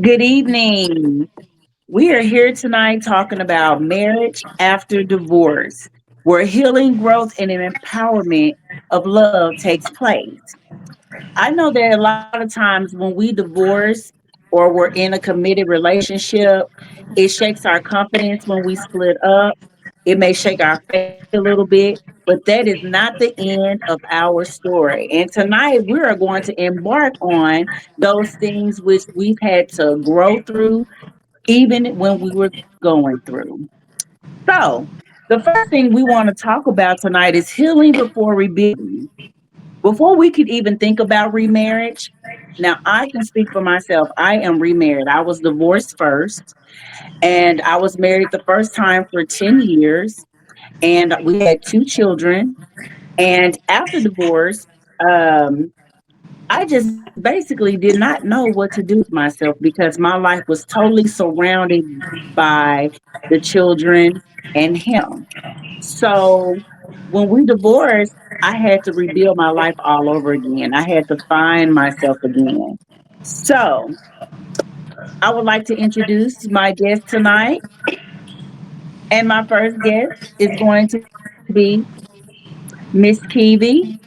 Good evening. We are here tonight talking about marriage after divorce, where healing, growth, and an empowerment of love takes place. I know that a lot of times when we divorce or we're in a committed relationship, it shakes our confidence when we split up. It may shake our faith a little bit, but that is not the end of our story. And tonight we are going to embark on those things which we've had to grow through, even when we were going through. So, the first thing we want to talk about tonight is healing before rebuilding. Before we could even think about remarriage, now I can speak for myself. I am remarried. I was divorced first, and I was married the first time for 10 years, and we had two children. And after divorce, um, I just basically did not know what to do with myself because my life was totally surrounded by the children and him. So when we divorced, I had to rebuild my life all over again. I had to find myself again. So I would like to introduce my guest tonight. And my first guest is going to be Miss Kiwi,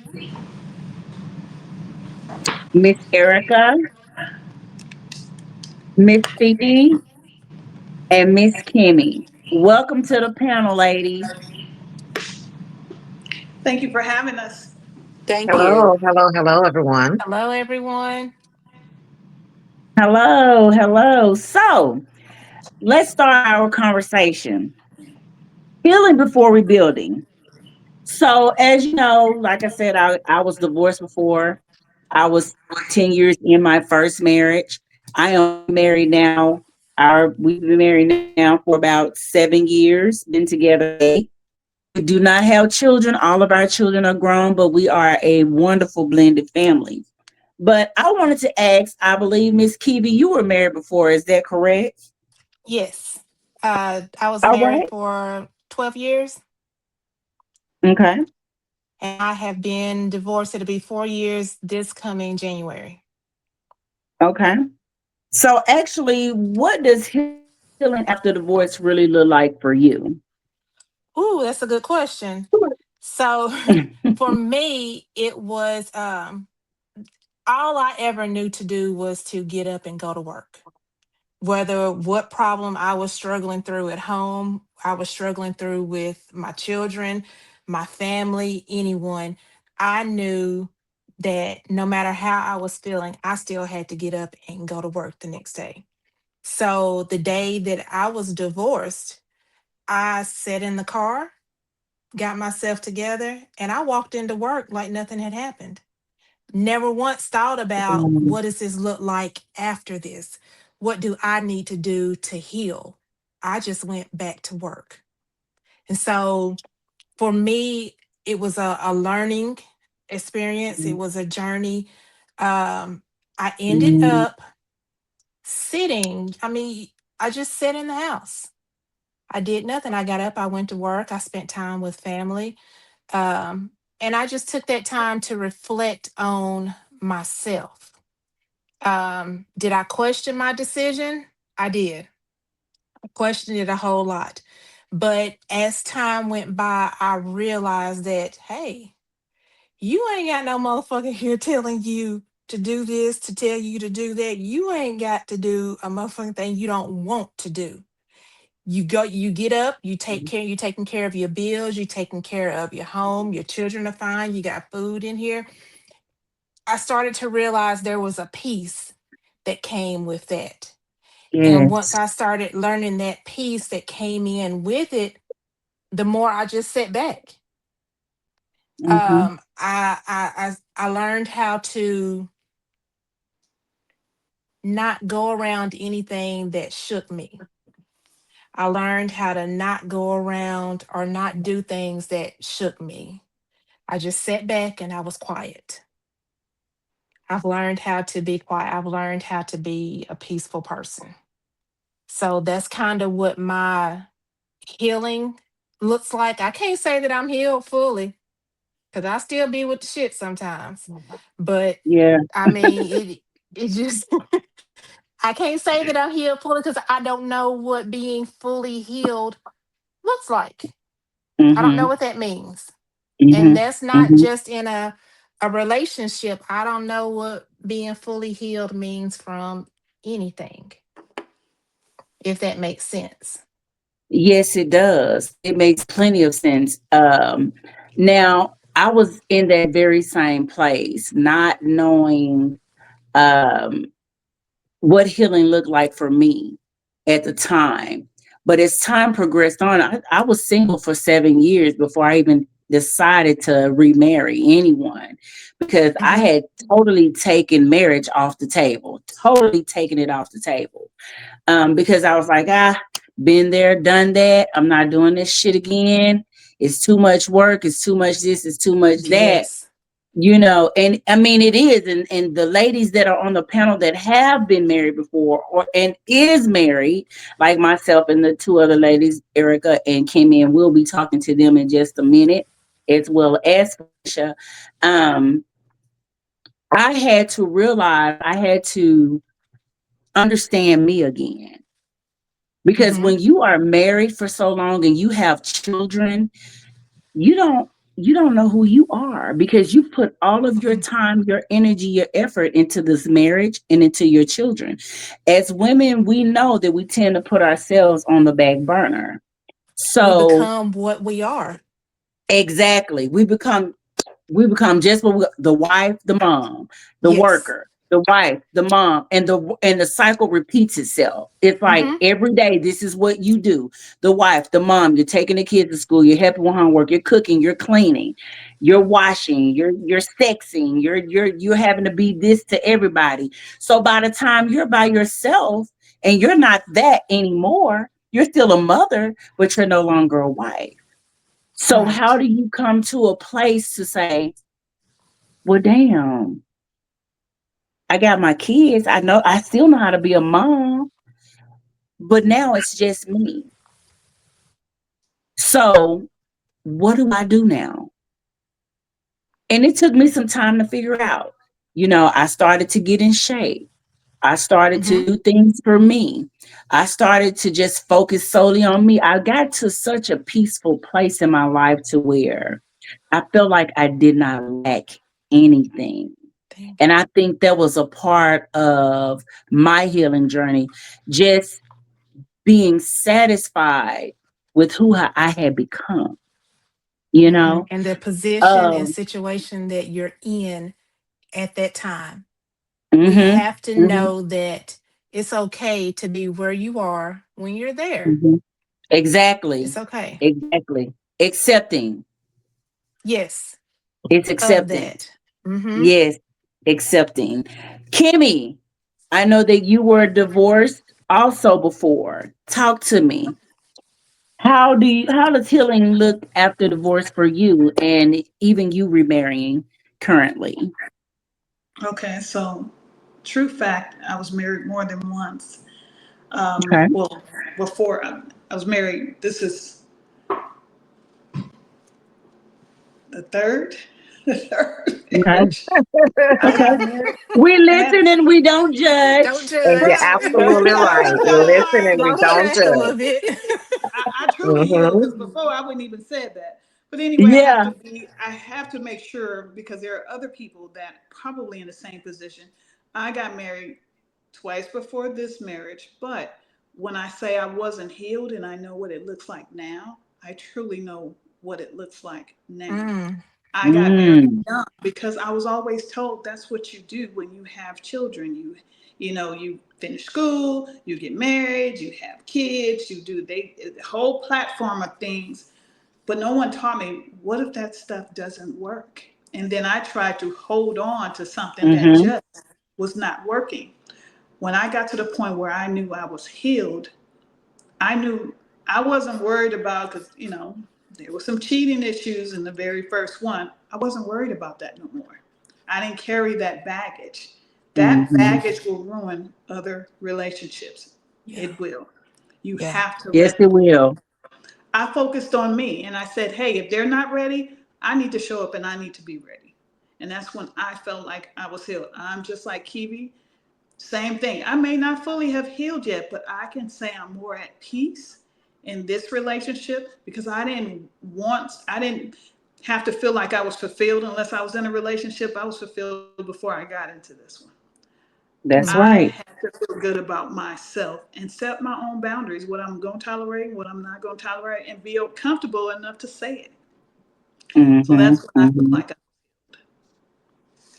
Miss Erica, Miss Phoebe, and Miss Kimmy. Welcome to the panel, ladies. Thank you for having us. Thank you. Hello, hello, hello, everyone. Hello, everyone. Hello, hello. So let's start our conversation. Healing before rebuilding. So, as you know, like I said, I was divorced before. I was 10 years in my first marriage. I am married now. We've been married now for about 7 years, been together 8. We do not have children. All of our children are grown, but we are a wonderful blended family. But I wanted to ask, I believe, Miss Kiwi, you were married before. Is that correct? Yes. I was All married right. for 12 years Okay. and I have been divorced. It'll be 4 years this coming January. Okay. So, actually, what does healing after divorce really look like for you? Ooh, that's a good question. So for me, it was all I ever knew to do was to get up and go to work. Whether what problem I was struggling through at home, I was struggling through with my children, my family, anyone, I knew that no matter how I was feeling, I still had to get up and go to work the next day. So the day that I was divorced, I sat in the car, got myself together, and I walked into work like nothing had happened. Never once thought about Mm, what does this look like after this? What do I need to do to heal? I just went back to work. And so for me, it was a learning experience. It mm, was a journey. I ended mm, up sitting, I just sat in the house. I did nothing. I got up, I went to work, I spent time with family. Um, and I just took that time to reflect on myself. Did I question my decision? I did. I questioned it a whole lot. But as time went by, I realized that, hey, you ain't got no motherfucker here telling you to do this, to tell you to do that. You ain't got to do a motherfucking thing you don't want to do. You get up, you take care, you taking care of your bills, you taking care of your home, your children are fine, you got food in here. I started to realize there was a peace that came with that. And once yes. I started learning that piece that came in with it, the more I just sat back. Mm-hmm. I learned how to not go around anything that shook me. I learned how to not go around or not do things that shook me. I just sat back and I was quiet. I've learned how to be quiet. I've learned how to be a peaceful person. So that's kind of what my healing looks like. I can't say that I'm healed fully because I still be with the shit sometimes. But Yeah. I mean, it just I can't say that I'm healed fully because I don't know what being fully healed looks like. I don't know Mm-hmm. what that means. And Mm-hmm. that's not Mm-hmm. just in a relationship. I don't know what being fully healed means from anything, if that makes sense. Yes, it does. It makes plenty of sense. Now, I was in that very same place, not knowing um, what healing looked like for me at the time. But as time progressed on, I was single for 7 years before I even decided to remarry anyone because I Hmm. had totally taken marriage off the table, totally taken it off the table. Because I was like, been there, done that. I'm not doing this shit again. It's too much work. It's too much this. It's too much that. Yes. And I mean it is. And the ladies that are on the panel that have been married before or and is married, like myself and the two other ladies, Erica and Kimmy, and we'll be talking to them in just a minute, as well as Felicia. Um, I had to realize I had to understand me again. Because Hmm. when you are married for so long and you have children, you don't you don't know who you are because you put all of your time, your energy, your effort into this marriage and into your children. As women, we know that we tend to put ourselves on the back burner. We So become what we are. exactly, we become just what the wife, the mom, the Yes. worker, the wife, the mom, and the cycle repeats itself. It's like Hmm. every day, this is what you do. The wife, the mom, you're taking the kids to school, you're helping with homework, you're cooking, you're cleaning, you're washing, you're sexing, you're having to be this to everybody. So by the time you're by yourself and you're not that anymore, you're still a mother, but you're no longer a wife. So how Right. do you come to a place to say, well, damn, I got my kids. I know I still know how to be a mom, but now it's just me. So what do I do now? And it took me some time to figure out. I started to get in shape. I started to Hmm. do things for me. I started to just focus solely on me. I got to such a peaceful place in my life to where I felt like I did not lack anything. Thank And I think that was a part of my healing journey, just being satisfied with who I had become, you Hmm. know? And the position and Um, situation that you're in at that time. We mhm, have to mhm, know that it's okay to be where you are when you're there. mhm. Exactly. It's okay. Exactly. Accepting. Yes, It's of accepting. that. Hmm. Yes, accepting. Kimmy, I know that you were divorced also before. Talk to me. How does healing look after divorce for you and even you remarrying currently? Okay, so true fact, I was married more than once. Okay. Well, before I was married, this is the third, the third Okay. marriage. I Okay. got married. We I had, listen and we don't Don't judge. And you're judge. absolutely right. We listen and we Lost don't track a judge. little bit. I truly yield Hmm. because before I wouldn't even said that. But anyway, Yeah. I have to make sure because there are other people that probably in the same position. I got married twice before this marriage, but when I say I wasn't healed and I know what it looks like now, I truly know what it looks like now. Mm, I got married Mm. young because I was always told that's what you do when you have children. You finish school, you get married, you have kids, you do the whole platform of things. But no one taught me what if that stuff doesn't work. And then I tried to hold on to something that Mm-hmm. just was not working. When I got to the point where I knew I was healed, I knew I wasn't worried about because there were some cheating issues in the very first one. I wasn't worried about that no more. I didn't carry that baggage. That Mm-hmm. baggage will ruin other relationships. yeah. It will. You Yeah. have to Yes, let it them. will. I focused on me and I said, hey, if they're not ready, I need to show up and I need to be ready. And that's when I felt like I was healed. I'm just like Kiwi. Same thing. I may not fully have healed yet, but I can say I'm more at peace in this relationship because I didn't have to feel like I was fulfilled unless I was in a relationship. I was fulfilled before I got into this one. That's I right. had to feel good about myself and set my own boundaries, what I'm going to tolerate, what I'm not going to tolerate, and be comfortable enough to say it. So Mm-hmm. that's what I feel Mm-hmm. like.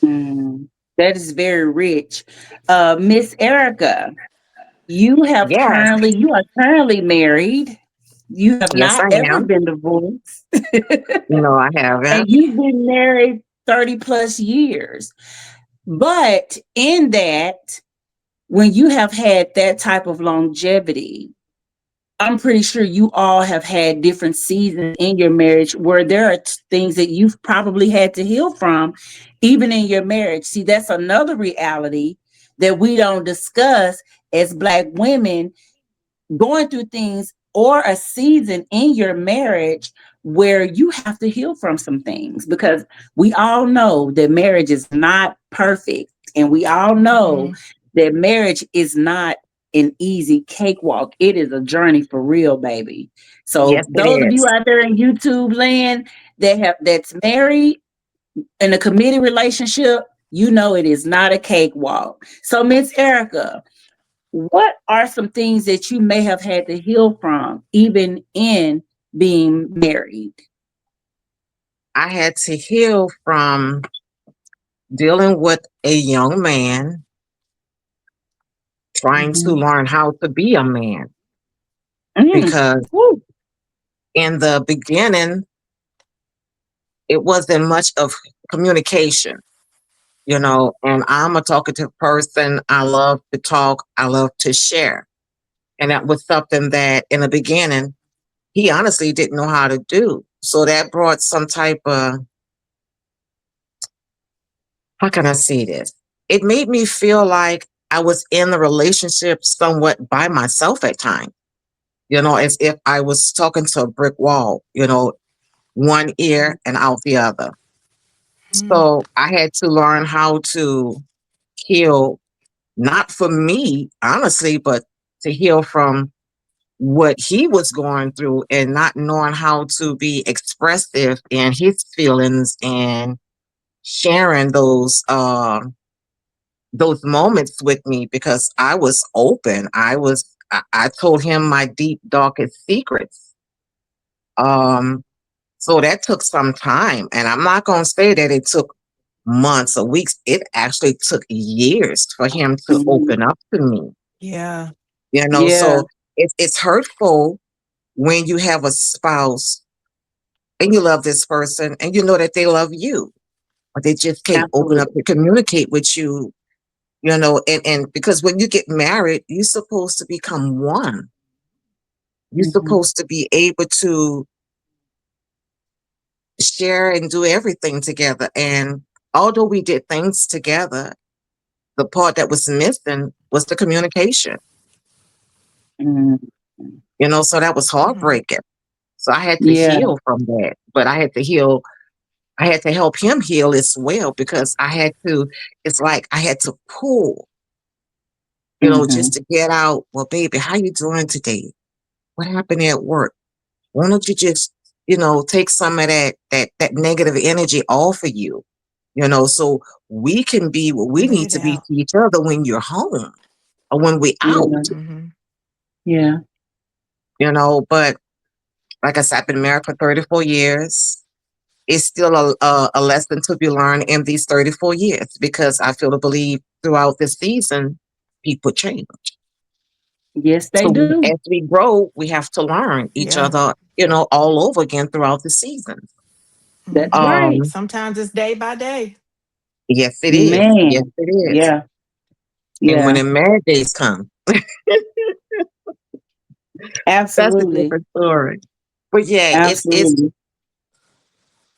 Mm. That is very rich. Miss Erica, Yes, you are currently married. You have yes, not I ever am. been divorced. No, I And haven't. you've been married 30 plus years. But in that, when you have had that type of longevity, I'm pretty sure you all have had different seasons in your marriage where there are things that you've probably had to heal from, even in your marriage. See, that's another reality that we don't discuss as Black women, going through things or a season in your marriage where you have to heal from some things, because we all know that marriage is not perfect, and we all know Mhm. that marriage is not an easy cakewalk. It is a journey for real, baby. So Yes, it those of you is. out there in YouTube land that's married in a committed relationship, you know it is not a cakewalk. So Miss Erica, what are some things that you may have had to heal from, even in being married? I had to heal from dealing with a young man trying to Mhm. learn how to be a man Mm. because Woo. in the beginning, it wasn't much of communication, and I'm a talkative person. I love to talk, I love to share. And that was something that in the beginning, he honestly didn't know how to do. So that brought some type of, how can I say this? It made me feel like I was in the relationship somewhat by myself at times, as if I was talking to a brick wall, one ear and out the other. Mhm. So I had to learn how to heal, not for me, honestly, but to heal from what he was going through and not knowing how to be expressive in his feelings and sharing those moments with me because I was open. I told him my deep darkest secrets. Um so that took some time, and I'm not going to say that it took months or weeks. It actually took years for him to Mhm. open up to me. Yeah. Yeah, So it's hurtful when you have a spouse and you love this person and you know that they love you, but they just can't open up absolutely. to communicate with you, and because when you get married, you're supposed to become one. You're Mhm. supposed to be able to share and do everything together. And although we did things together, the part that was missing was the communication, Mhm. so that was Mhm. heartbreaking. So I had to Yeah. heal from that, but I had to help him heal as well because it's like I had to pull, just Mhm. to get out. Well, baby, how you doing today? What happened at work? Why don't you just, take some of that negative energy off of you, so we can be what we Let need it to be out. to each other when you're home or when we're out, Yeah. Mhm. Yeah. but like I said, I've been married for 34 years. It's still a lesson to be learned in these 34 years because I feel to believe throughout this season, people change. Yes, they So do. as we grow, we have to learn each Yeah. other, all over again throughout the season. That's Mhm. right. Um, Sometimes it's day by day. yes, it is. Yes, Man. it is. Yeah. And when Yeah. the marriage days come, that's a Absolutely. different story. But yeah, it's Absolutely.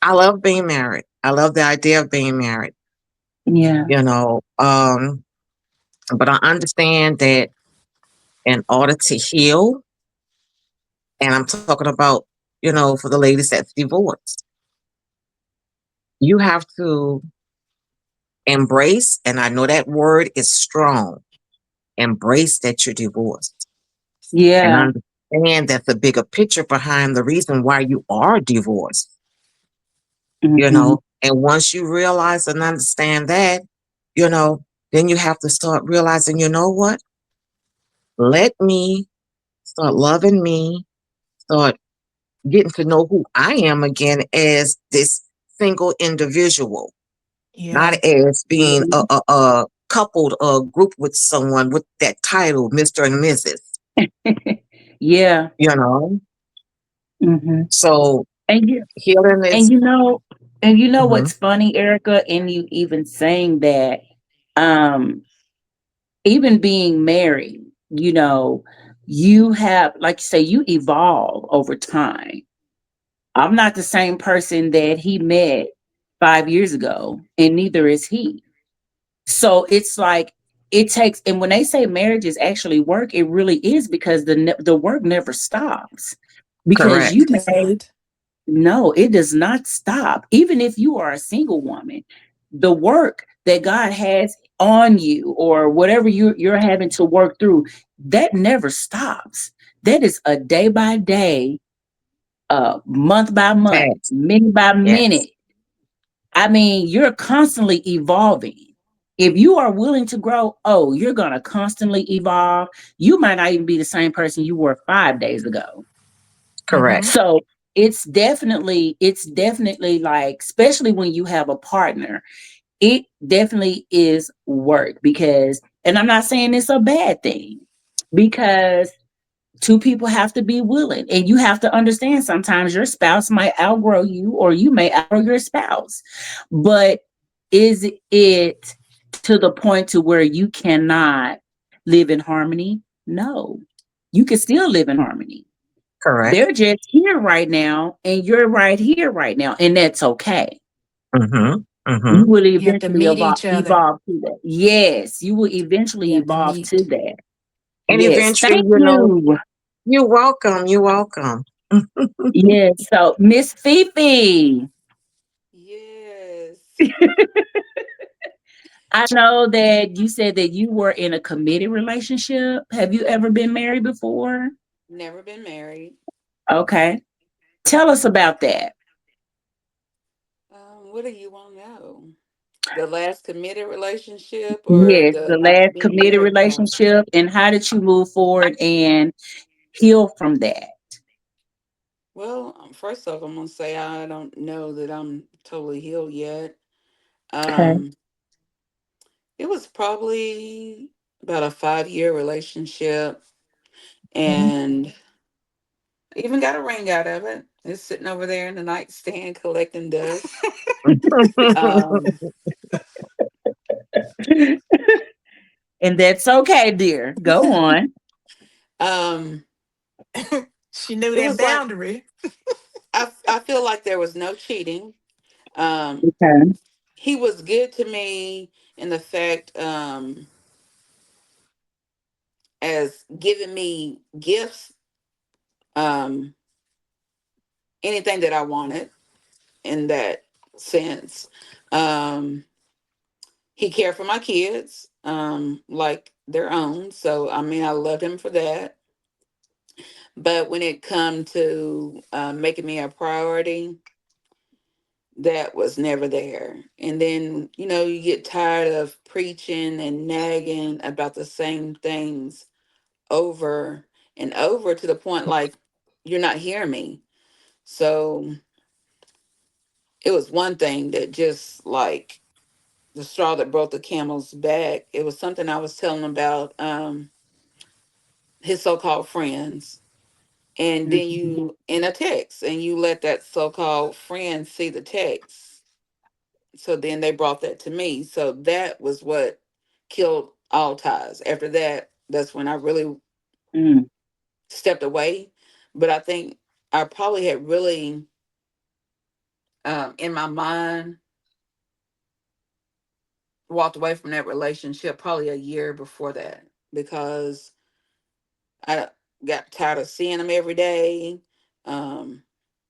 I love being married. I love the idea of being married, Yeah. you know. Um, but I understand that in order to heal, and I'm talking about, for the ladies that's divorced, you have to embrace, and I know that word is strong. embrace that you're divorced and Yeah. understand that the bigger picture behind the reason why you are divorced, Hmm. and once you realize and understand that, you know, then you have to start realizing, you know what? Let me start loving me, start getting to know who I am again as this single individual, not Yeah. as being Yeah. a coupled group with someone with that title, Mr. and Mrs. Yeah. You know, Hmm. so And you healing and is. you know and you know Mhm. what's funny, Erica, and you even saying that, um, even being married, you have, like you say, you evolve over time. I'm not the same person that he met 5 years ago, and neither is he. So it's like it takes, and when they say marriage is actually work, it really is, because the work never stops. Because It you Correct. does may not. No, it does not stop. Even if you are a single woman, the work that God has on you, or whatever you're having to work through, that never stops. That is a day by day, month by month, Facts. minute by Yes. minute. I mean, you're constantly evolving. If you are willing to grow, oh, you're going to constantly evolve. You might not even be the same person you were 5 days ago. Mm-hmm. Correct. So it's definitely like, especially when you have a partner, it definitely is work, because, and I'm not saying it's a bad thing, because two people have to be willing, and you have to understand sometimes your spouse might outgrow you, or you may outgrow your spouse. But is it to the point to where you cannot live in harmony? No, you can still live in harmony. Correct. They're just here right now, and you're right here right now, and that's okay. Mm-hmm. You Mm-hmm. will You have to eventually meet each other. evolve to that. Yes, you will You eventually have to evolve to meet. that. And Yes, eventually, thank you. you're welcome. You're welcome. Yes, so Miss Fifi, Yes. I know that you said that you were in a committed relationship. Have you ever been married before? Never been married. Okay, tell us about that. What do you want to know? The last committed relationship or Yes, the the not last being committed married part? relationship, and how did you move forward and heal from that? Well, first off, I'm gonna say I don't know that I'm totally healed yet. Okay. Um, it was probably about a 5 year relationship, and I even got a ring out of it. It's sitting over there in the nightstand collecting dust. Um, And that's okay, dear. Go on. um, She knew it that was like boundary. I feel like there was no cheating. Um, Okay. he was good to me in the fact as giving me gifts, um, anything that I wanted in that sense. Um, he cared for my kids like their own. So I mean, I loved him for that. But when it come to making me a priority, that was never there. And then, you get tired of preaching and nagging about the same things over and over to the point like you're not hearing me. So it was one thing that just like the straw that broke the camel's back. It was something I was telling him about his so-called friends. And then Mhm. you in a text and you let that so-called friend see the text. So then they brought that to me. So that was what killed all ties. After that, that's when I really Mm. stepped away. But I think I probably had really in my mind walked away from that relationship probably a year before that because I got tired of seeing him every day. Um,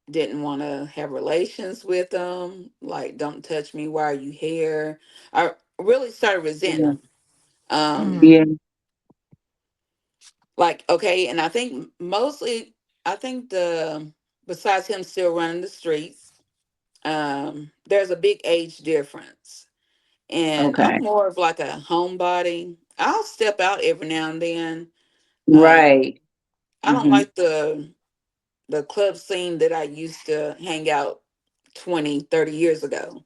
didn't want to have relations with them. Like, don't touch me. Why are you here? I really started resenting Yeah. him. Um, Mm. Yeah. Like, okay, and I think mostly, I think besides him still running the streets, there's a big age difference. And I'm Okay. more of like a homebody. I'll step out every now and then. Um, Right. I don't Hmm. like the club scene that I used to hang out 20, 30 years ago.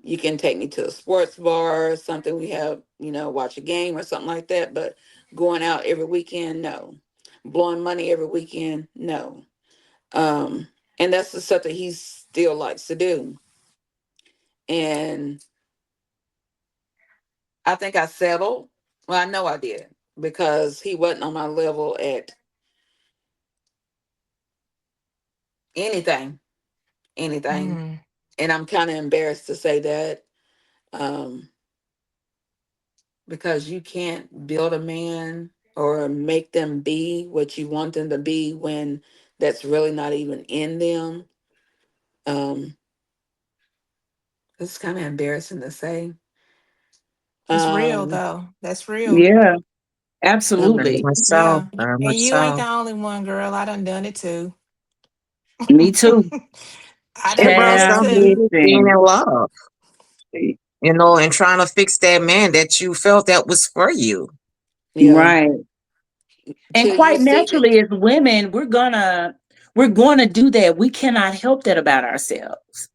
You can take me to a sports bar or something. We have, watch a game or something like that. But going out every weekend, no. Blowing money every weekend, no. Um, and that's the stuff that he still likes to do. And I think I settled. Well, I know I did because he wasn't on my level at anything, anything. Mm. And I'm kind of embarrassed to say that. Um, because you can't build a man or make them be what you want them to be when that's really not even in them. Um, it's kind of embarrassing to say. It's real Um, though. That's real. Yeah, Very absolutely. much so. Yeah. Very And much you ain't so. the only one, girl. I done it too. Me too. I And done done it Child, some of it too. is being in listen. love, and trying to fix that man that you felt that was for you. yeah, Right. And till you quite see that. naturally, as women, we're gonna do that. We cannot help that about ourselves.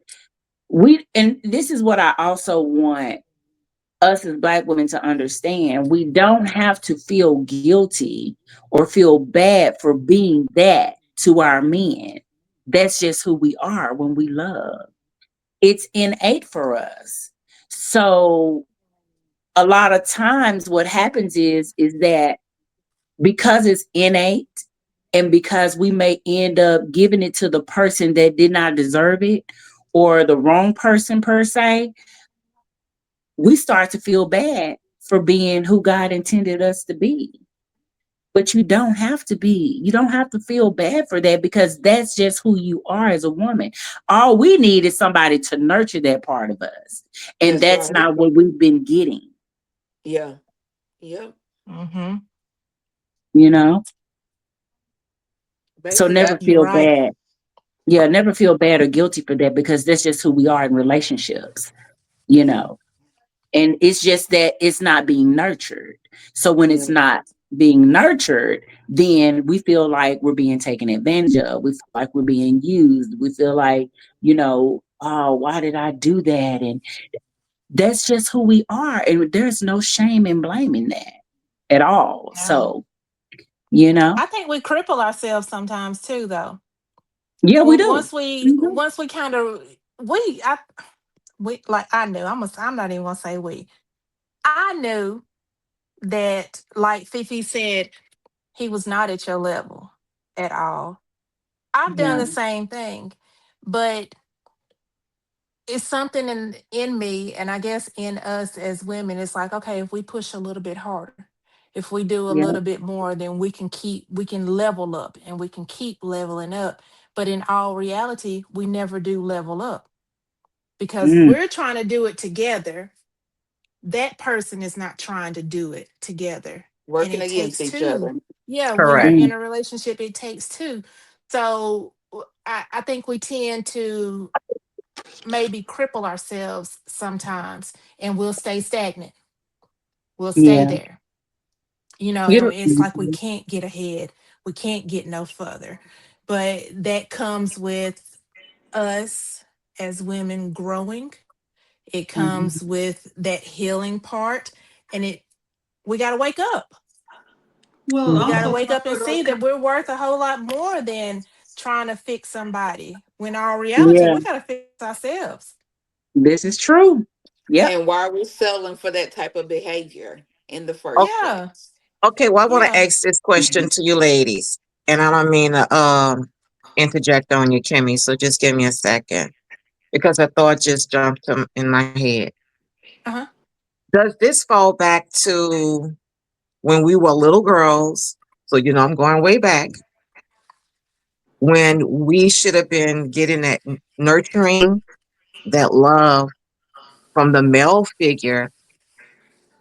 And this is what I also want us as Black women to understand. We don't have to feel guilty or feel bad for being that to our men. That's just who we are when we love. It's innate for us. So a lot of times what happens is that because it's innate and because we may end up giving it to the person that did not deserve it or the wrong person per se, we start to feel bad for being who God intended us to be. But you don't have to feel bad for that because that's just who you are as a woman. All we need is somebody to nurture that part of us. And That's that's right. not what we've been getting, Yeah. Yep. Mm-hmm. you know? So Basically, never You're feel right. bad. Yeah, never feel bad or guilty for that because that's just who we are in relationships, you know. And it's just that it's not being nurtured. So when it's yeah. not being nurtured, then we feel like we're being taken advantage of. We feel like we're being used. We feel like, oh, why did I do that? And that's just who we are. And there's no shame in blaming that at all. No. So, you know, I think we cripple ourselves sometimes too, though. yeah, we Well, do. Mhm. once we kind of we I we like I knew I'm not even gonna say we. I knew that, like Fifi said, he was not at your level at all. I've done Yeah, the same thing, but it's something in me, and I guess in us as women. It's like, okay, if we push a little bit harder, if we do a yeah, little bit more, then we can level up and we can keep leveling up. But in all reality, we never do level up because mm, we're trying to do it together. That person is not trying to do it together. And Working it against takes each two. other. Yeah, when you're Correct. in mm, a relationship, it takes two. So I think we tend to maybe cripple ourselves sometimes and we'll stay stagnant. We'll stay yeah, there. And it's like we mhm, can't get ahead. We can't get no further. But that comes with us as women growing. It mhm, comes with that healing part. And we gotta wake up. Well, We gotta mhm. also wake up and for those see kind that we're worth a whole lot more than trying to fix somebody. When our reality, Yeah, we gotta fix ourselves. this is true. Yep. And why are we selling for that type of behavior in the O- first Yeah. place? Okay, well, I want to Yeah. ask this question to you ladies, and I don't mean to interject on you, Kimmy. So just give me a second because a thought just jumped in my head. Uh-huh. Does this fall back to when we were little girls? So I'm going way back when we should have been getting that nurturing, that love from the male figure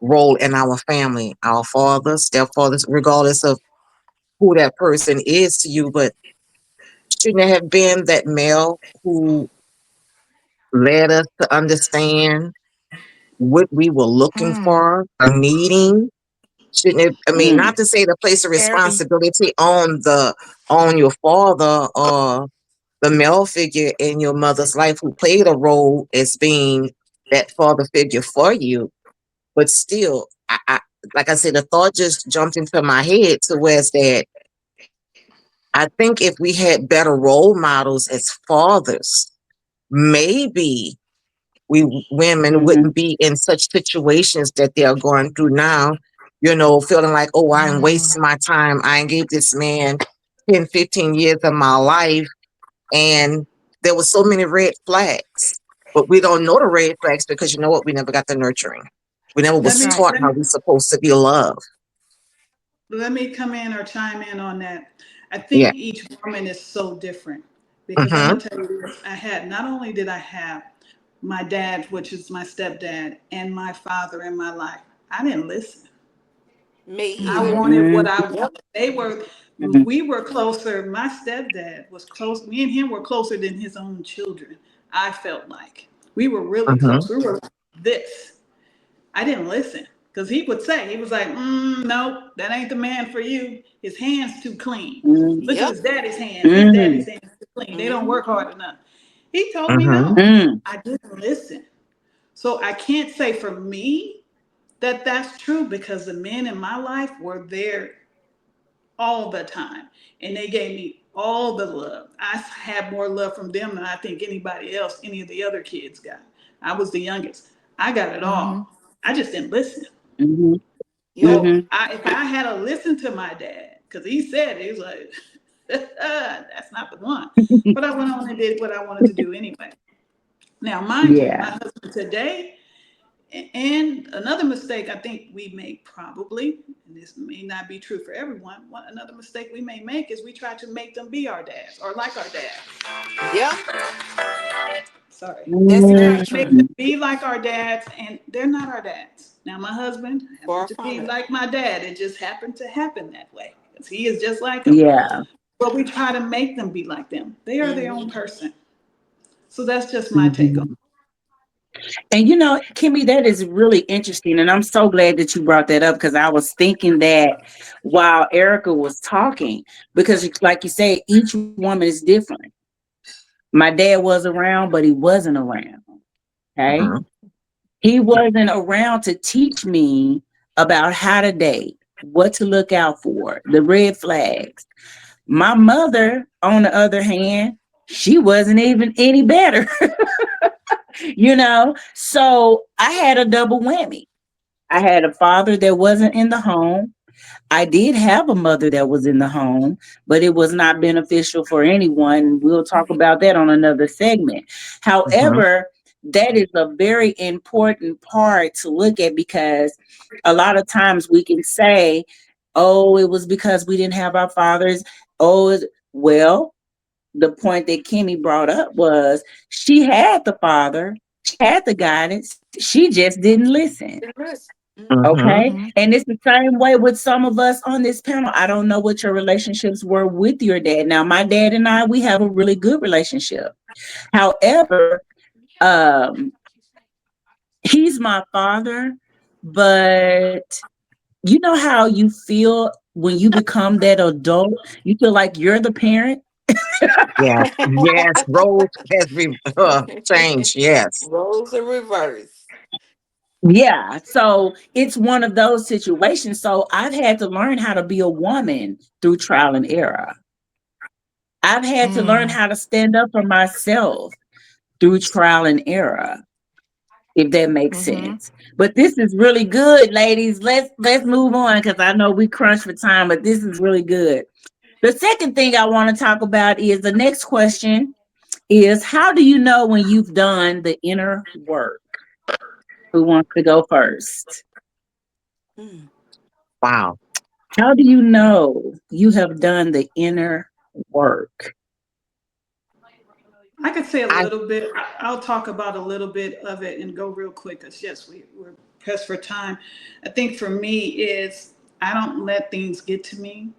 role in our family, our fathers, stepfathers, regardless of who that person is to you, but shouldn't it have been that male who led us to understand what we were looking Mm. for or needing? Shouldn't it, I mean, Mm. not to say to place a Very. responsibility on your father or the male figure in your mother's life who played a role as being that father figure for you, but still, like I said, the thought just jumped into my head to where's that I think if we had better role models as fathers, maybe women Mm-hmm. wouldn't be in such situations that they are going through now, feeling like, oh, I'm Mm. wasting my time. I gave this man 10, 15 years of my life, and there were so many red flags. But we don't know the red flags because you know what? We never got the nurturing. We never Let That's was me right. taught let how me we're supposed to be loved. let me come in or chime in on that. I Yeah. think each woman is so different because I'm Mm-hmm. gonna tell you this. Not only did I have my dad, which is my stepdad, and my father in my life, I didn't listen. Me I either. wanted what I Mm-hmm. wanted. Yep. We were closer. My stepdad was close. Me and him were closer than his own children. I felt like we were really Mm-hmm. close. We were this. I didn't listen because he would say, he was like, no, that ain't the man for you. His hands too clean. Look at Yep. his daddy's hands. His Mm-hmm. daddy's hands too clean. They don't Hmm. work hard enough. He told me Mm-hmm. no. Mm-hmm. I didn't listen. So I can't say for me that that's true because the men in my life were there all the time and they gave me all the love. I had more love from them than I think anybody else, any of the other kids got. I was the youngest. I got it Mm-hmm. all. I just didn't listen. Mm-hmm. Yep. So Mm-hmm. if I had to listen to my dad, because he said it, he was like, that's not the one. But I went on and did what I wanted to do anyway. Now, mind you, Yeah. my husband today, and another mistake I think we make probably, and this may not be true for everyone, another mistake we may make is we try to make them be our dads or like our dad. Yep. Sorry. That's We very try to true. make them Mm-hmm. be like our dads, and they're not our dads. Now, my husband happened Far to from be it. like my dad. It just happened to happen that way because he is just like him. Yeah. But we try to make them be like them. They are their Hmm. own person. So that's just my take on Mm-hmm. And Kimmy, that is really interesting. And I'm so glad that you brought that up because I was thinking that while Erica was talking, because like you say, each woman is different. My dad was around, but he wasn't around. Okay. Mm-hmm. He wasn't around to teach me about how to date, what to look out for, the red flags. My mother, on the other hand, she wasn't even any better. So I had a double whammy. I had a father that wasn't in the home. I did have a mother that was in the home, but it was not beneficial for anyone. We'll talk about that on another segment. Mm-hmm. However, that is a very important part to look at because a lot of times we can say, oh, it was because we didn't have our fathers. Oh, well, the point that Kimmy brought up was she had the father, she had the guidance, she just didn't listen. Hmm. Mm-hmm. Okay. Mm-hmm. And it's the same way with some of us on this panel. I don't know what your relationships were with your dad. Now, my dad and I, we have a really good relationship. However, um, he's my father, but you know how you feel when you become that adult? You feel like you're the parent. Yes. Yes. Roles has changed. Yes. Roles are reversed. Yeah. So it's one of those situations. So I've had to learn how to be a woman through trial and error. I've had to learn Mm. how to stand up for myself through trial and error, if that makes Mm-hmm. sense. But this is really good, ladies. Let's move on because I know we crunch for time, but this is really good. The second thing I want to talk about is the next question is how do you know when you've done the inner work? Who wants to go first? Mm. Wow. How do you know you have done the inner work? I could say a I little bit. I'll talk about a little bit of it and go real quick because yes, we're pressed for time. I think for me is I don't let things get to me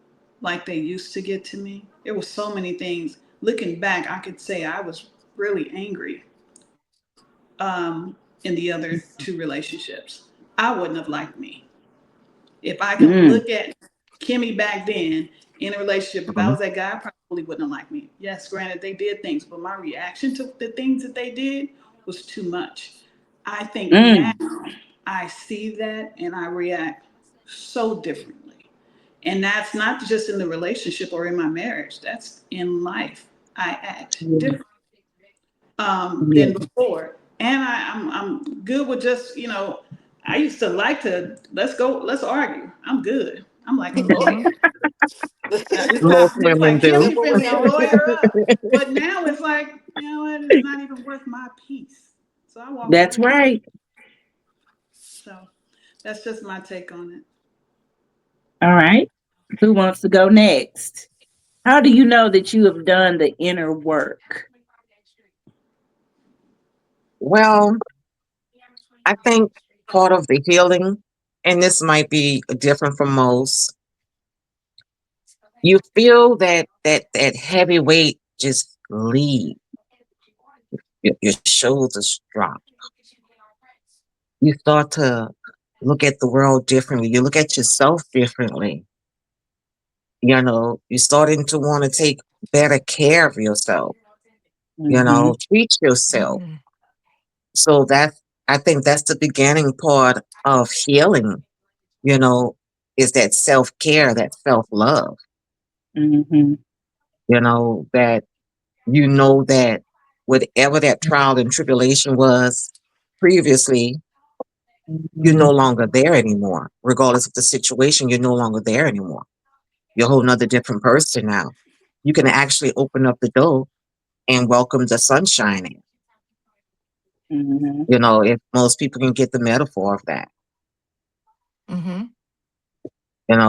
like they used to get to me. There were so many things. Looking back, I could say I was really angry in the other two relationships. I wouldn't have liked me. If I can Mm, look at Kimmy back then in a relationship, if I Mhm. was that guy, I probably wouldn't have liked me. Yes, granted, they did things, but my reaction to the things that they did was too much. I think now mm, I see that and I react so differently. And that's not just in the relationship or in my marriage, that's in life. I act yeah, different than yeah. before. And I'm good with just, you know, I used to like to, let's go, let's argue. I'm good. I'm like a Mm-hmm. lawyer. Most It's women like Is do. that Kimmy what we finna on? lawyer up. But now it's like, you know what, it's not even worth my peace. So I walk That's away. right. So that's just my take on it. All right. Who wants to go next? How do you know that you have done the inner work? Well, I think part of the healing, and this might be different from most, you feel that heavy weight just leave. Your shoulders drop. You start to look at the world differently. You look at yourself differently. You're starting to want to take better care of yourself, Mm-hmm. treat yourself. Mm-hmm. So I think that's the beginning part of healing, you know, is that self care, that self love, Mm-hmm. that that whatever that trial and tribulation was previously, you're Mm-hmm. no longer there anymore. Regardless of the situation, you're no longer there anymore. You're a whole nother different person now. You can actually open up the door and welcome the sunshine in. Mm-hmm. If most people can get the metaphor of that. Mm-hmm.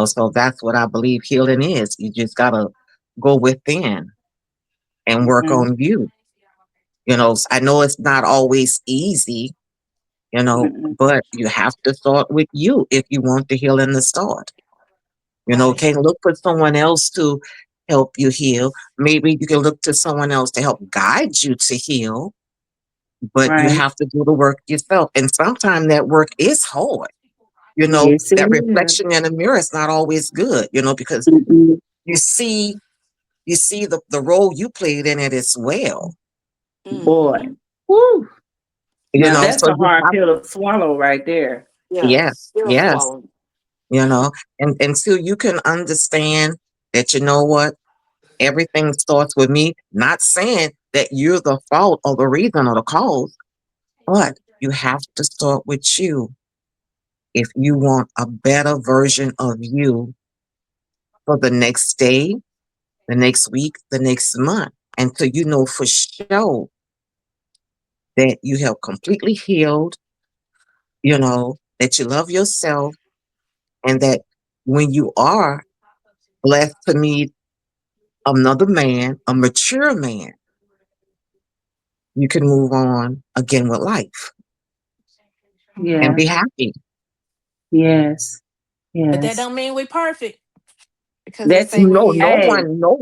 So that's what I believe healing is. You just gotta go within and work Mm-hmm. on you. I know it's not always easy, Mm-hmm. but you have to start with you if you want the healing to start. Right. Can't look for someone else to help you heal. Maybe you can look to someone else to help guide you to heal, but you Right. have to do the work yourself. And sometimes that work is hard. Yes, it That is. reflection in the mirror is not always good, because Mm-mm. you see the role you played in it as well. Boy. Mm-hmm. Woo. Now that's So a you hard have, pill to swallow right there. Yeah, yes, still yes, swallowing. you know, and until you can understand that, what, everything starts with me, not saying that you're the fault or the reason or the cause, but you have to start with you if you want a better version of you for the next day, the next week, the next month, until you know for sure that you have completely healed, that you love yourself, and that when you are blessed to meet another man, a mature man, you can move on again with life Mm-hmm. and Yeah. be happy. Yes. But that Yes. don't mean we perfect because they That's say we No, heal. hey. no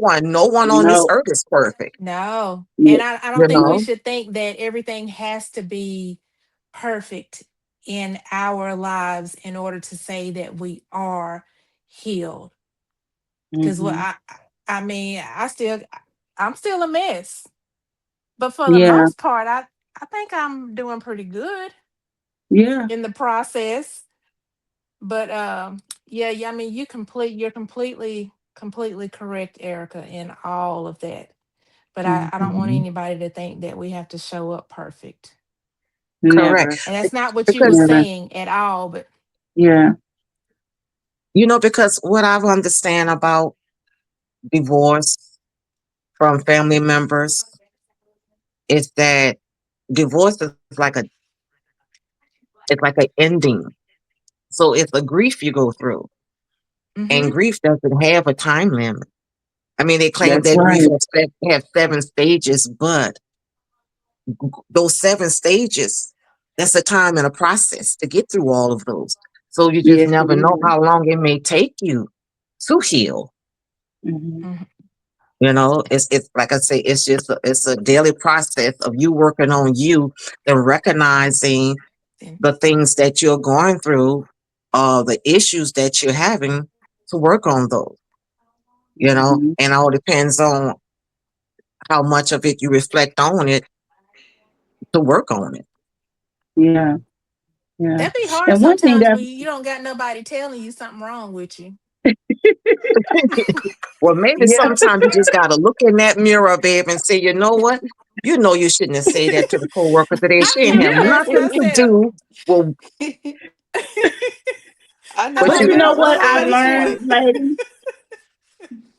one on this No. earth is perfect. No. Yeah. And I You don't think we know, should think that everything has to be perfect in our lives in order to say that we are healed. Because what Mm-hmm. I mean, I'm still a mess. But for the Yeah. most part, I think I'm doing pretty good Yeah. in the process. But yeah, yeah, I mean you're completely correct, Erica, in all of that. But I don't want Mm-hmm. Mhm. anybody to think that we have to show up perfect. Correct. Never. And that's not what you were Because, Never. saying at all. But Yeah. because what I've understand about divorce from family members is that divorce is it's like an ending. So it's a grief you go through, and mm-hmm, grief doesn't have a time limit. I mean, they claim That's that grief right. have 7 stages, but those 7 stages, that's a time and a process to get through all of those. So you just Yes, it never know is. how long it may take you to heal. Mhm. Mhm. You know, it's like I say, it's just it's a daily process of you working on you and recognizing And the things that you're going through, the issues that you're having to work on those. You know, Mhm. and all depends on how much of it you reflect on it to work on it. Yeah. Yeah. that be hard And one thing sometimes that when you don't got nobody telling you something wrong with you. Well, maybe yeah. sometimes you just gotta look in that mirror, babe, and say, you know what? You know you shouldn't have said that to the coworker today. I She didn't told have her, Yeah. I said, nothing to do. Well, I I know But my told you her, know girl don't was what don't I've ready waste for learned, it. lady?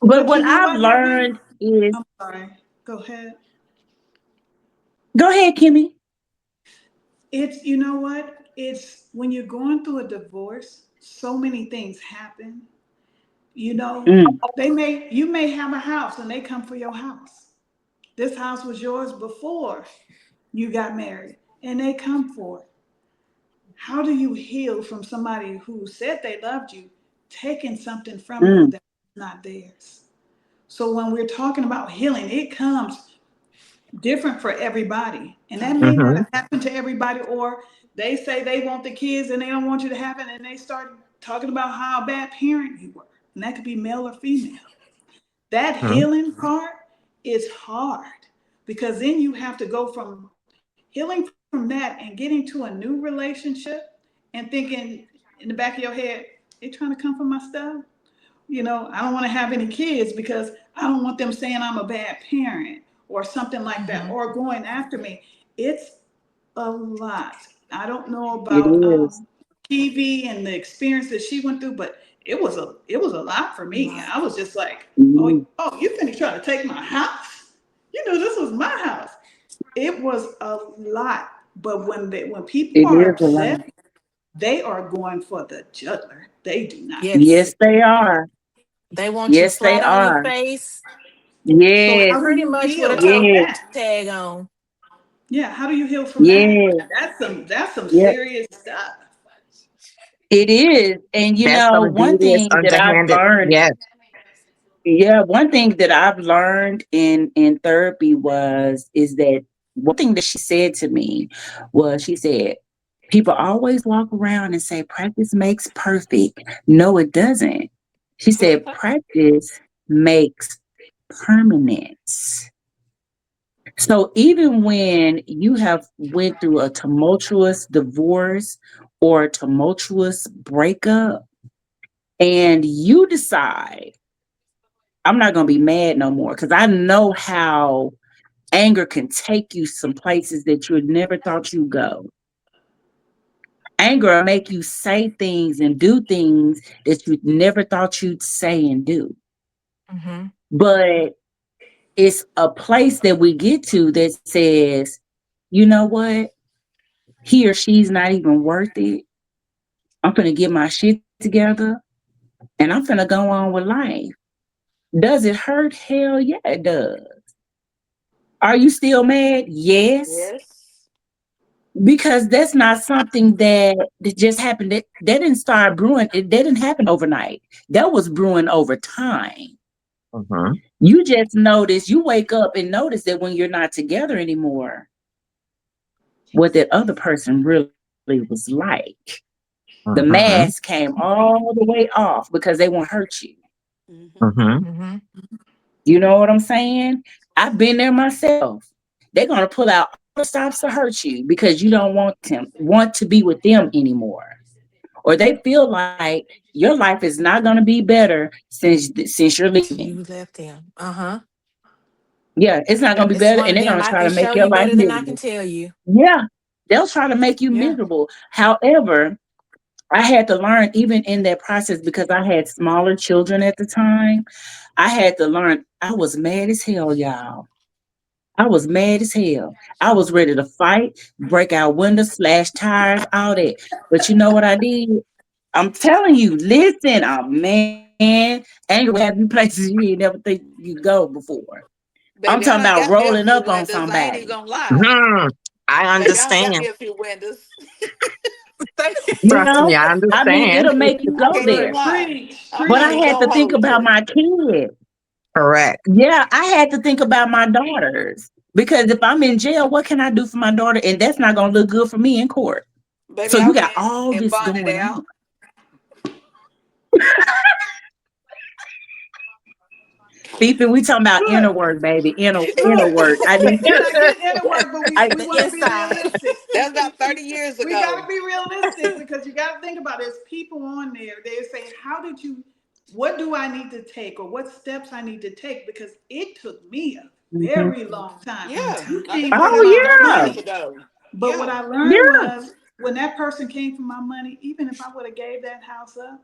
But But you what know I've what, Herbie? learned is I'm sorry. Go ahead. go ahead, Kimmy. It's, you know what? It's when you're going through a divorce, so many things happen. You know, Mm, you may have a house and they come for your house. This house was yours before you got married and they come for it. How do you heal from somebody who said they loved you, taking something from you mm, that's not theirs? So when we're talking about healing, it comes different for everybody. And that may not mm-hmm, have happened to everybody, or they say they want the kids and they don't want you to have it, and they start talking about how a bad parent you were. And that could be male or female. That healing part is hard because then you have to go from healing from that and getting to a new relationship and thinking in the back of your head, they trying to come for my stuff. You know, I don't want to have any kids because I don't want them saying I'm a bad parent or something like that Mhm. or going after me. It's a lot. I don't know it about is. TV and the experience that she went through, but it was a lot for A me. lot. I was just like, oh, Mm, oh, you finna try to take my house? You know, this was my house. It was a lot. But when people it are is a lot. upset, they are going for the juggler. They do not Yes. Yes, care. they are. They want you Yes, they flat on your are. face, So how Yes, do pretty you much with a heal toe from yes, that? tag on. Yeah, how do you heal from that? yes, That's some yep. serious stuff. It is. And you That's know, some one devious, thing that I've underhanded. learned, Yes. yeah, one thing that I've learned in therapy was is that one thing that she said to me was she said, people always walk around and say practice makes perfect. No, it doesn't. She said practice makes permanence. So even when you have went through a tumultuous divorce or a tumultuous breakup and you decide I'm not going to be mad no more because I know how anger can take you some places that you never thought you'd go. Anger will make you say things and do things that you never thought you'd say and do. Mhm. But it's a place that we get to that says, you know what? He or she's not even worth it. I'm going to get my shit together and I'm going to go on with life. Does it hurt? Hell yeah, it does. Are you still mad? Yes. Yes. Because that's not something that just happened. That didn't start brewing. That didn't happen overnight. That was brewing over time. Mm-hmm, You just notice, you wake up and notice that when you're not together anymore, what that other person really was like. The mm-hmm, mask came all the way off because they won't hurt you. Mm-hmm. mm-hmm, Mhm. You know what I'm saying? I've been there myself. They're gonna pull out all the stops to hurt you because you don't want to be with them anymore. Or they feel like your life is not gonna be better since you're Till leaving. you left them. Uh-huh. Yeah, it's not gonna be It's better, one and of they're them gonna I try can to make show your you life better than I can miserable. tell you. Yeah, they'll try to make you Yeah. miserable. However, I had to learn even in that process because I had smaller children at the time. I had to learn I was mad as hell, y'all. I was mad as hell. I was ready to fight, break out windows, slash tires, all that. But you know what I did? I'm telling you, listen, oh man, anger will have you places you ain't never think you go before. I'm Baby, I talking done about got me a rolling few up on windows. I ain't even somebody. gonna lie. hmm. I Baby, I done got understand. me a few windows. You Trust me, know, I I mean, understand. it'll make you I go can't even there. Look, lie. preach, I'm But not I even preach. had to gonna think hold about you. my kids. Correct. Yeah, I had to think about my daughters because if I'm in jail, what can I do for my daughter? And that's not going to look good for me in court. So Baby, I you got went all and this bonded going on. out. Fifi, we talking about inner Look, work, baby. Inner look. work. I need. And I get into work, but we, I, we The want to be inside. realistic. That's about 30 years We got to ago. be realistic because you got to think about it. There's people on there. They say, "How did you? What do I need to take, or what steps I need to take?" Because it took me a Mhm. very long time. Yeah, You like I came said, for Oh that's my about 30 yeah, years money, ago. but what Yeah. I learned yeah. was when that person came for my money, even if I would have gave that house up,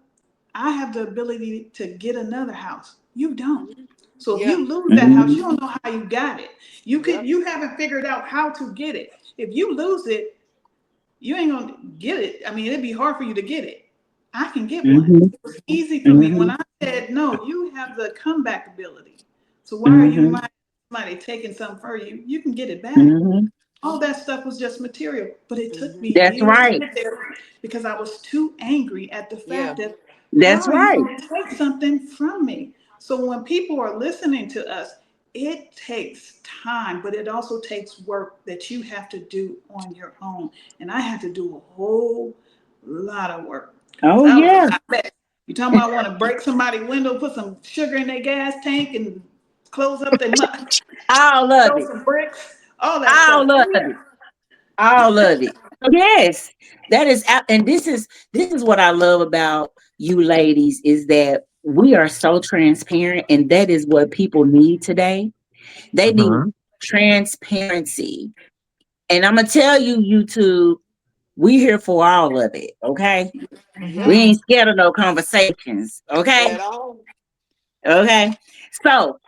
I have the ability to get another house. You don't. Mhm. So if Yeah. you lose that house, you Mhm. don't know how you got it. Yep. You haven't figured out how to get it. If you lose it, you ain't gonna get it. I mean, it'd be hard for you to get it. I can get one. Mhm. It was easy for me. When Mhm. I said no, you have the comeback ability. So why are you Mhm. mad at somebody taking something for you? You can get it back. Mhm. All that stuff was just material, but it took me Hmm. That's years to right. get there because I was too angry at the Yeah. fact that how That's are you right. going to take something from me? So when people are listening to us, it takes time, but it also takes work that you have to do on your own. And I had to do a whole lot of work because Oh I was a yeah. hot mess. You talking about want to break somebody's window, put some sugar in their gas tank, and close up their mouth, All of throw it. some bricks, all that stuff. All of Oh it. yeah. All of it. Yes, that is, and this is what I love about you ladies is that we are so transparent, and that is what people need today. They need Mhm. transparency, and I'm gonna tell you, YouTube, we here for all of it. Okay, we Yeah. Hmm. ain't scared of no conversations. Okay, At all. okay. So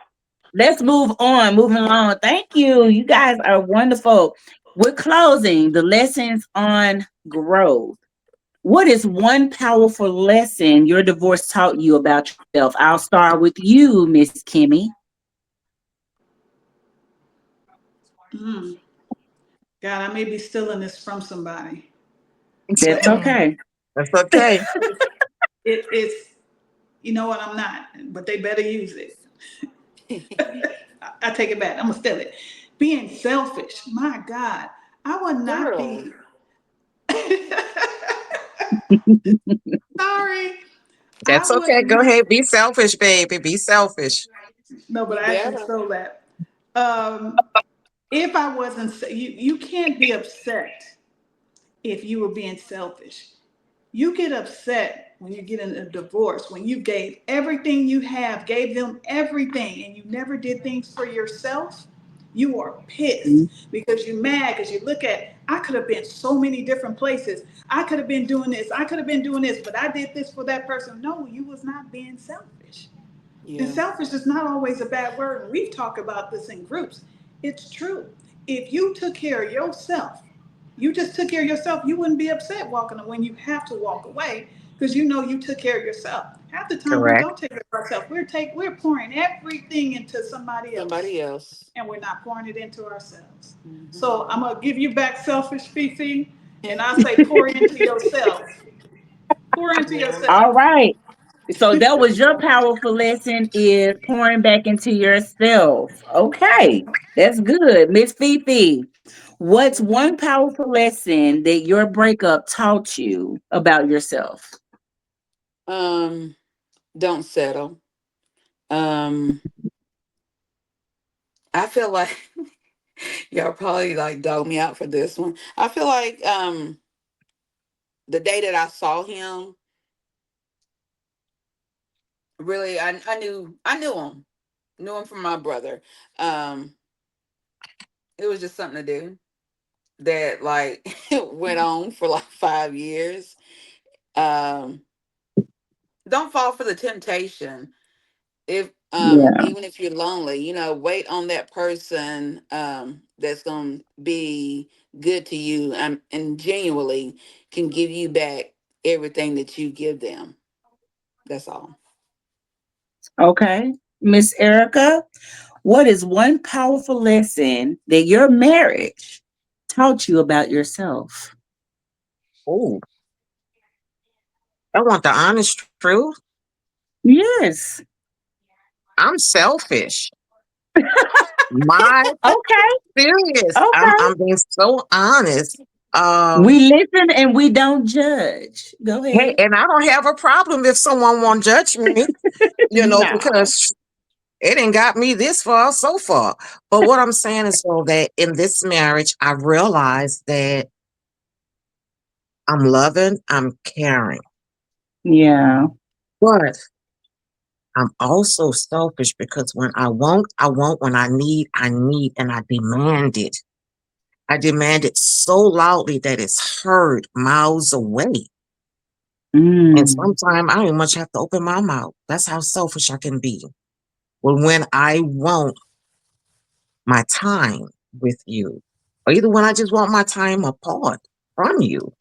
let's move on. Moving along. Thank you. You guys are wonderful. We're closing the lessons on growth. What is one powerful lesson your divorce taught you about yourself? I'll start with you, Miss Kimmy. Mm. God, I may be stealing this from somebody, That's but okay. That's okay. it's you know what, I'm not, but they better use it. I take it back. I'm gonna steal it. Being selfish. My God, I would not Girl, be. Sorry, That's I would okay. Go not. ahead. Be selfish, baby. Be selfish. No, but you I actually better. stole that. Um, if I wasn't, you can't be upset if you were being selfish. You get upset when you get in a divorce, when you gave everything you have, gave them everything, and you never did things for yourself. You are pissed because you're mad because you look at, I could have been so many different places. I could have been doing this. I could have been doing this, but I did this for that person. No, you was not being selfish. And Yeah. selfish is not always a bad word. And we've talked about this in groups. It's true. If you took care of yourself, you just took care of yourself, you wouldn't be upset walking when you have to walk away because you know you took care of yourself. Half the time we Correct. don't take care of ourselves. We're pouring everything into somebody else Somebody else. and we're not pouring it into ourselves. Hmm. So I'm gonna give you back selfish Fifi, and I say pour into yourself. Pour into Yeah. All yourself. right. So that That's was your right. powerful lesson is pouring back into yourself. Okay. That's good. Miss Fifi, what's one powerful lesson that your breakup taught you about yourself? Um, don't settle. Um, I feel like y'all probably like dog me out for this one. I feel like the day that I saw him, really I knew him. Knew him from my brother. Um, it was just something to do that like went on for like 5 years. Um, don't fall for the temptation. If Yeah. even if you're lonely, wait on that person that's gonna be good to you, and genuinely can give you back everything that you give them. That's all. Okay. Miss Erica, what is one powerful lesson that your marriage taught you about yourself? Oh, I want the honest truth. Yes. I'm selfish. My Okay, serious. okay. I'm being so honest. Um, We listen and we don't judge. Go hey, ahead. and I don't have a problem if someone won't judge me, No. because it ain't got me this far so far. But what I'm saying is so that in this marriage, I realized that I'm loving, I'm caring, Yeah. but I'm also selfish because when I want, I want. When I need, and I demand it. I demand it so loudly that it's heard miles away. And Mm. sometimes I don't much have to open my mouth. That's how selfish I can be. Well, when I want my time with you, or either when I just want my time apart from you.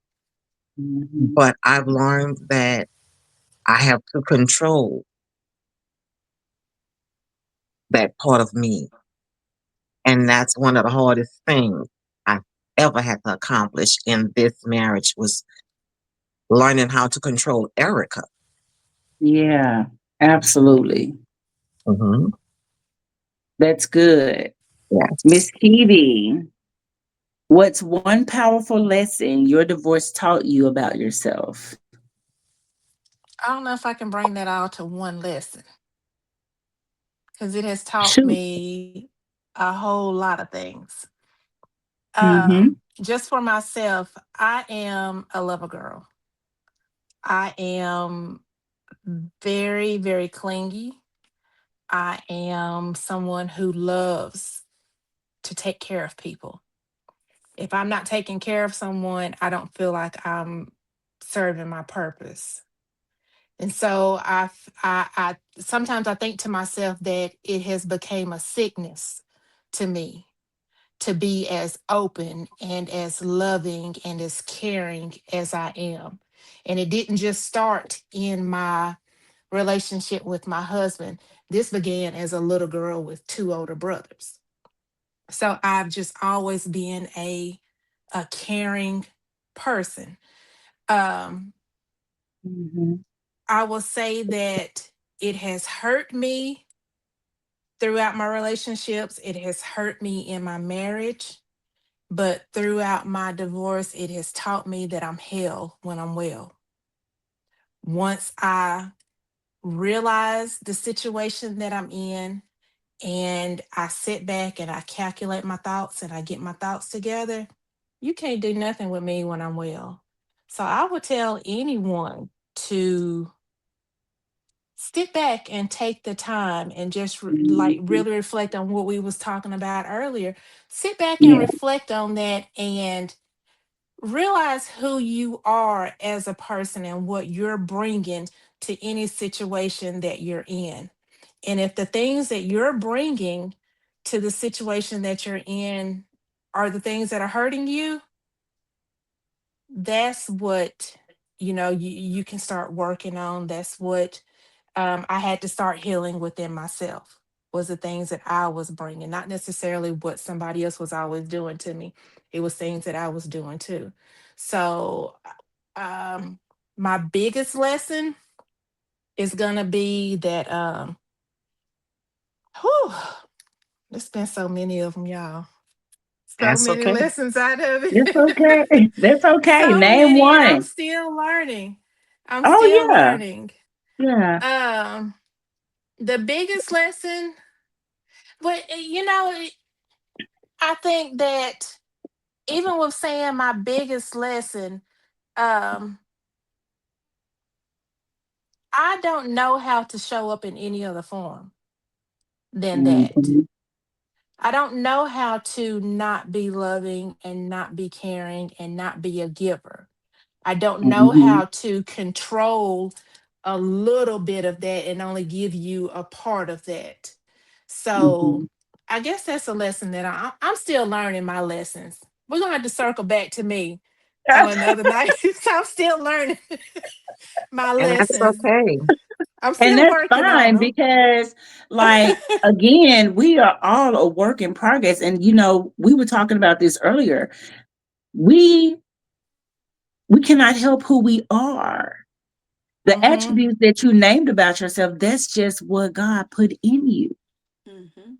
Mhm. But I've learned that I have to control that part of me. And that's one of the hardest things I ever had to accomplish in this marriage was learning how to control Erica. Yeah, absolutely. Hmm. That's good. Yes. Miss Kiwi, what's one powerful lesson your divorce taught you about yourself? I don't know if I can bring that all to one lesson because it has taught Shoot. me a whole lot of things. Mm-hmm. Just for myself, I am a lover girl. I am very, very clingy. I am someone who loves to take care of people. If I'm not taking care of someone, I don't feel like I'm serving my purpose. And so I sometimes I think to myself that it has become a sickness to me to be as open and as loving and as caring as I am. And it didn't just start in my relationship with my husband. This began as a little girl with two older brothers. So I've just always been a caring person. Um, Mm-hmm. I will say that it has hurt me throughout my relationships. It has hurt me in my marriage. But throughout my divorce, it has taught me that I'm hell when I'm well. Once I realize the situation that I'm in and I sit back and I calculate my thoughts and I get my thoughts together, you can't do nothing with me when I'm well. So I would tell anyone to sit back and take the time and just like Mm-hmm. really reflect on what we was talking about earlier. Sit back and Yeah. reflect on that and realize who you are as a person and what you're bringing to any situation that you're in. And if the things that you're bringing to the situation that you're in are the things that are hurting you, that's what you can start working on. That's what I had to start healing within myself, was the things that I was bringing, not necessarily what somebody else was always doing to me. It was things that I was doing too. So, um, my biggest lesson is gonna be that, whew, there's been so many of them, y'all. So That's many okay. lessons out of That's it. okay. That's okay. So Name many, and I'm one. still learning. I'm Oh still yeah. learning. Yeah. Um, the biggest lesson, but I think that even with saying my biggest lesson, um, I don't know how to show up in any other form than that. Mm-hmm. I don't know how to not be loving and not be caring and not be a giver. I don't know Mm-hmm. how to control a little bit of that and only give you a part of that. Mm-hmm. So I guess that's a lesson that I'm still learning my lessons. We're gonna have to circle back to me on another night. I'm still learning my And that's lessons. okay. I'm And still that's working on fine them. because, like, again, we are all a work in progress. And, we were talking about this earlier. We we cannot help who we are. The Mm-hmm. attributes that you named about yourself, that's just what God put in you. Mm-hmm.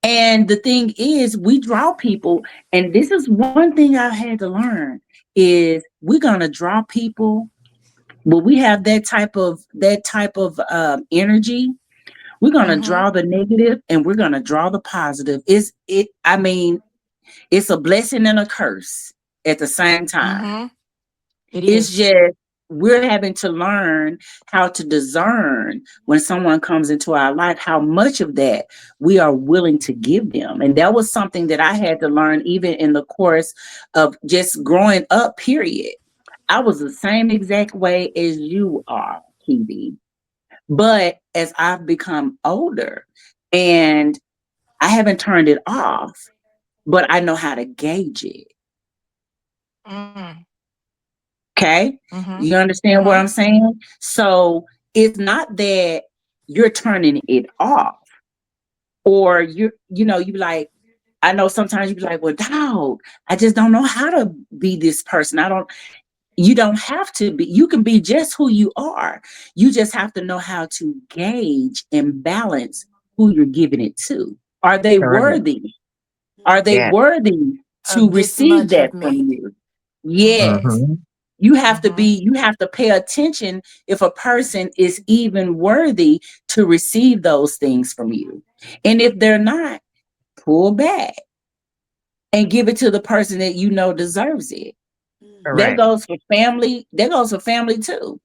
And the thing is, we draw people, and this is one thing I've had to learn is we're gonna draw people. When we have that type of energy, we're gonna Mm-hmm. draw the negative and we're gonna draw the positive. Is it? I mean, it's a blessing and a curse at the same time. Mm-hmm. It It's is. just we're having to learn how to discern when someone comes into our life, how much of that we are willing to give them. And that was something that I had to learn even in the course of just growing up, period. I was the same exact way as you are, Kiwi. But as I've become older and I haven't turned it off, but I know how to gauge it. Mm. Okay. Mm-hmm. You understand what Mm-hmm. I'm saying? So it's not that you're turning it off or you be like, I know sometimes you be like, well, dog, I just don't know how to be this person. You don't have to be, you can be just who you are. You just have to know how to gauge and balance who you're giving it to. Are they Correct. worthy? Are they Mm-hmm. Yeah. worthy to Of this receive much that of from me. you? Mm-hmm. Yes. Mm-hmm. Mm-hmm. You have to pay attention if a person is even worthy to receive those things from you. And if they're not, pull back and give it to the person that you know deserves it. Mm-hmm. That Correct. goes for family. That goes for family too.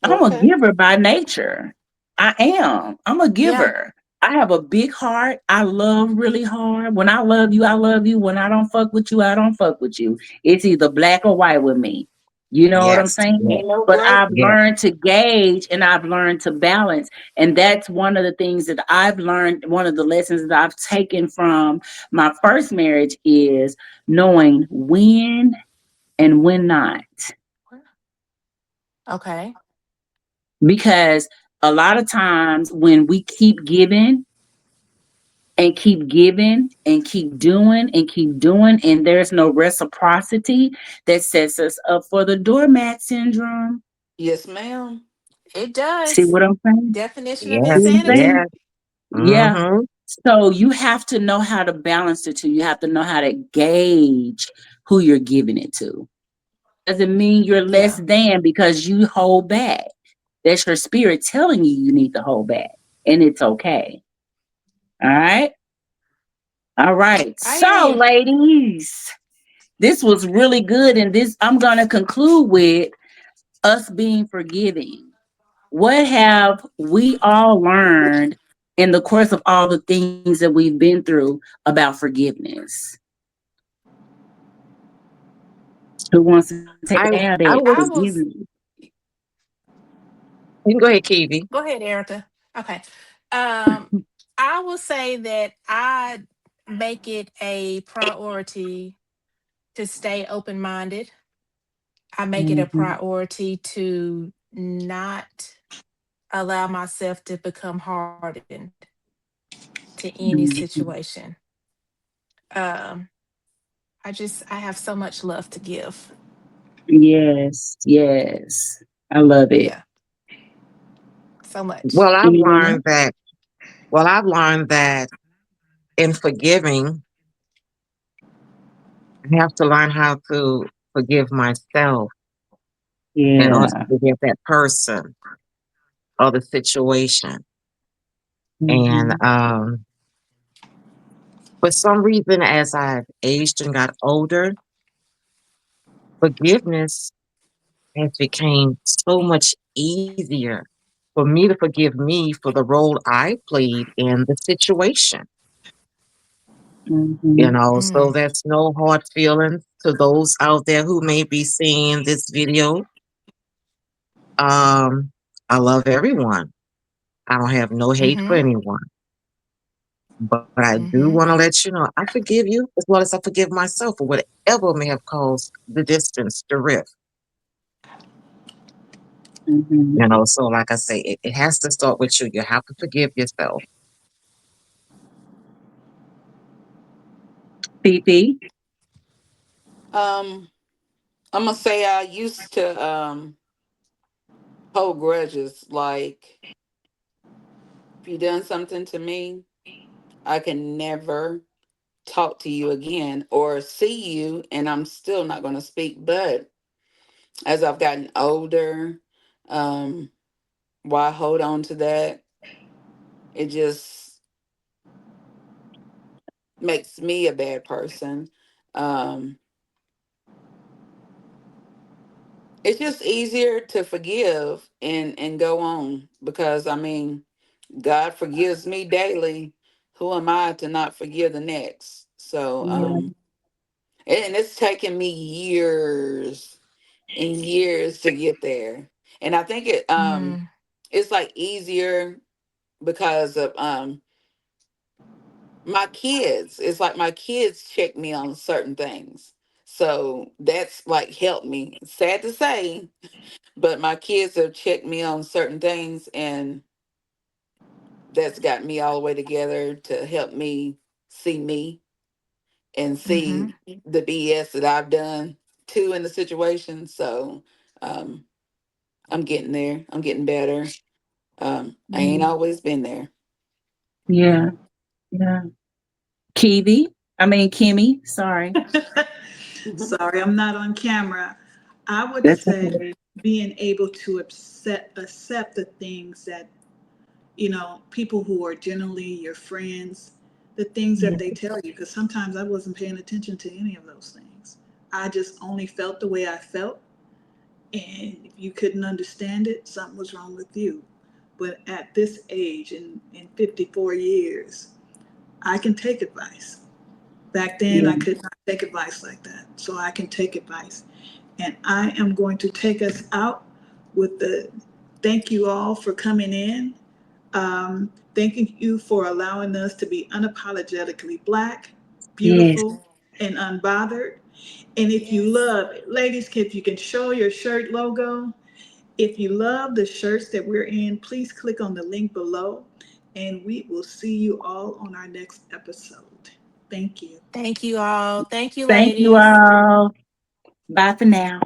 I'm a Okay. giver by nature. I am. I'm a Yeah. giver. I have a big heart. I love really hard. When I love you, I love you. When I don't fuck with you, I don't fuck with you. It's either black or white with me. You know what I'm Yes. saying? Yes. Ain't no But gray. I've Yes. learned to gauge and I've learned to balance. And that's one of the things that I've learned. One of the lessons that I've taken from my first marriage is knowing when and when not. Okay. Because a lot of times when we keep giving and keep giving and keep doing, and there's no reciprocity, that sets us up for the doormat syndrome. Yes, ma'am. It See does. what I'm saying? Definition of See Yes. what I'm insanity. saying? Yes. Yeah. Mm-hmm. So you have to know how to balance the two. You have to know how to gauge who you're giving it to. Doesn't mean you're less Yeah. than because you hold back. That's your spirit telling you need to hold back, and it's okay. All right. All right. I hear So, you. ladies, this was really good. And this, I'm going to conclude with us being forgiving. What have we all learned in the course of all the things that we've been through about forgiveness? Who wants to take a I stab I at was. I was forgiveness? You can go ahead, Kiwi. Go ahead, Erica. Okay. Um, I will say that I make it a priority to stay open minded. I make it a Mm-hmm. priority to not allow myself to become hardened to any Mm-hmm. situation. Um, I have so much love to give. Yes. Yes. I love it. Yeah, so much. Well, I've Anyone learned else? that. Well, I've learned that in forgiving, I have to learn how to forgive myself in order to Yeah. forgive that person or the situation. And Mm-hmm. for some reason, as I've aged and got older, forgiveness has become so much easier for me to forgive me for the role I played in the situation. Mm-hmm. So Mm, that's no hard feelings to those out there who may be seeing this video. Um, I love everyone. I don't have no hate for mm-hmm. anyone. But I do Mm-hmm. want to let you know I forgive you as well as I forgive myself for whatever may have caused the distance, the rift. Mm-hmm. So like I say, it has to start with you. You have to forgive yourself. Fifi? Um, I'm gonna say I used to hold grudges. Like, if you done something to me, I can never talk to you again or see you, and I'm still not going to speak. But as I've gotten older, um, why hold on to that? It just makes me a bad person. Um, it's just easier to forgive and go on, because I mean, God forgives me daily. Who am I to not forgive the next? So, Yeah. and it's taken me years and years to get there. And I think Mm, it's like easier because of my kids. It's like my kids check me on certain things. So that's like helped me. Sad to say, but my kids have checked me on certain things, and that's got me all the way together to help me and mm-hmm. see the BS that I've done too in the situation. So um, I'm getting there. I'm getting better. I ain't always been there. Yeah. Yeah. Kimmy, sorry. Sorry, I'm not on camera. I would That's okay. say being able to accept the things that, people who are generally your friends, the things Yeah. that they tell you, because sometimes I wasn't paying attention to any of those things. I just only felt the way I felt. And if you couldn't understand it, something was wrong with you. But at this age, in 54 years, I can take advice. Back then, Yeah. I could not take advice like that. So I can take advice. And I am going to take us out with the thank you all for coming in. Thanking you for allowing us to be unapologetically Black, Yes. beautiful, and unbothered. And if you love, ladies, if you can show your shirt logo, if you love the shirts that we're in, please click on the link below, and we will see you all on our next episode. Thank you. Thank you all. Thank you, Thank you ladies. all. Bye for now.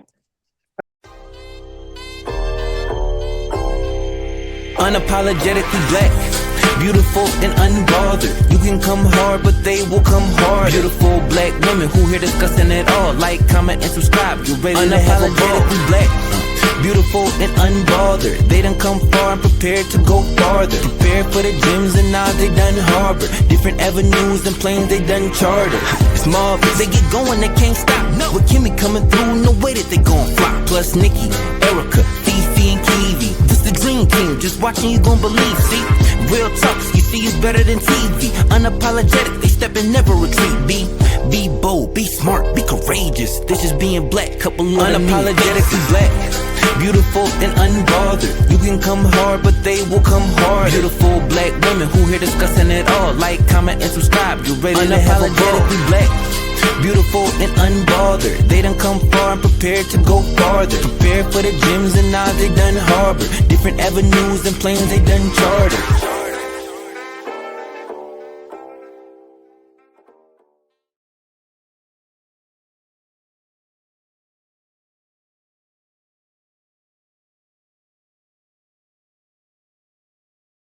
Unapologetically Black, beautiful and unbothered. You can come hard, but they will come hard. Beautiful Black women who here discussing it all. Like, comment, and subscribe. You're ready to have a Unapologetically Black, beautiful and unbothered. They done come far and prepared to go farther. Prepared for the gyms and now they done harbor. Different avenues and planes they done charter. It's marvelous, they get going, they can't stop. With Kimmy coming through, no way that they gon' flop. Plus Nikki, Erica, Fifi, and Kiwi. This the dream team, just watching you gon' believe. See, real talks, you see it's better than TV. Unapologetic, they step and never retreat. Be bold, be smart, be courageous. This is being Black, couple of unapologetically Black, beautiful and unbothered. You can come hard, but they will come hard. Beautiful Black women who here discussing it all. Like, comment, and subscribe. You're ready to have a Unapologetically Black, beautiful and unbothered. They done come far and prepared to go farther. Prepared for the gyms and now they done harbor. Different avenues and planes they done charter.